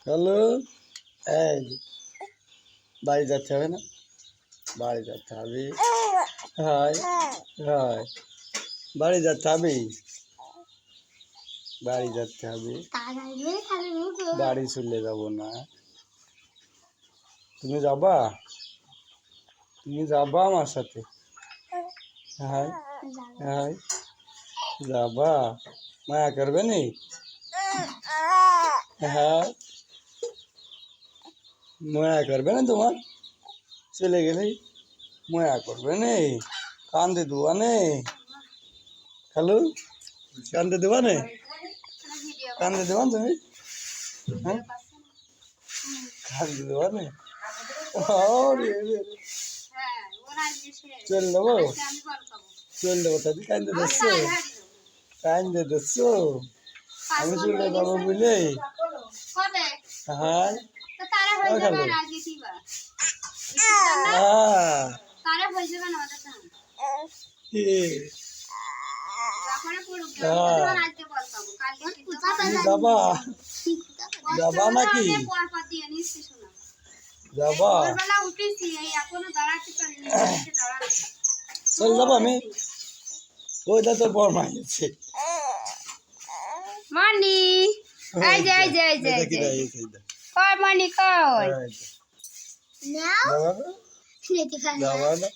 Hello, এই বাড়ি যাচ্ছে হবে না? বাড়ি যাচ্ছে হবে। হাই হাই, বাড়ি যাচ্ছে হবে। বাড়ি যাচ্ছে হবে। বাড়ি চলে যাব না। তুমি যাবা? তুমি যাবা আমার সাথে? হাই হাই, যাবা? মায়া করবে নি? হ্যাঁ, মায়া করবে না তোমার? চলে গেলে মায়া করবে নে? কান্দে দেওয়া নে? হ্যালো, কান্দে দেওয়া নে? কান্দে দেওয়া তুমি? হ্যাঁ, কান্দে দেওয়া নে? চল দেবো, চল দেবো। তাই কান্দে দিচ্ছ, কান্দে দিচ্ছ। আমি চলে যাবো বুঝলে? হ্যাঁ, হ্যালো, যাবা? যাবা নাকি? যাবা? চল যাবো আমি। ওইটা তোর বড় মা গেছে। মনি, এই যে এই যে এই যে এই যে কই মনি কই নাও যাবা না?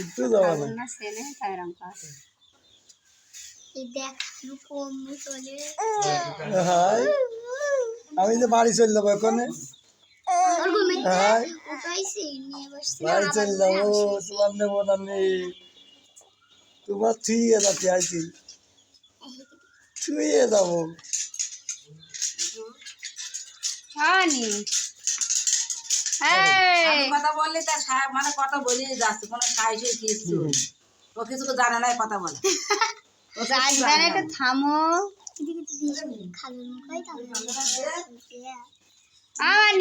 একটু যাবা না? না সেনে তাইরাম কা এই দেখ কম চলে হাই, আমি তো বাড়ি চলে যাবো এখন। হাই, বাড়ি চলে যাবো। তোমার নেবো না নেই, তোমার থুয়ে যাচ্ছি। আইছি থুয়ে যাবো। হানি কথা বললে তার মানে কথা বলে যাচ্ছে, কোনো সাহসে কিছু ও কিছু জানে না কথা বলে। জানবেন একটু থামো। আমার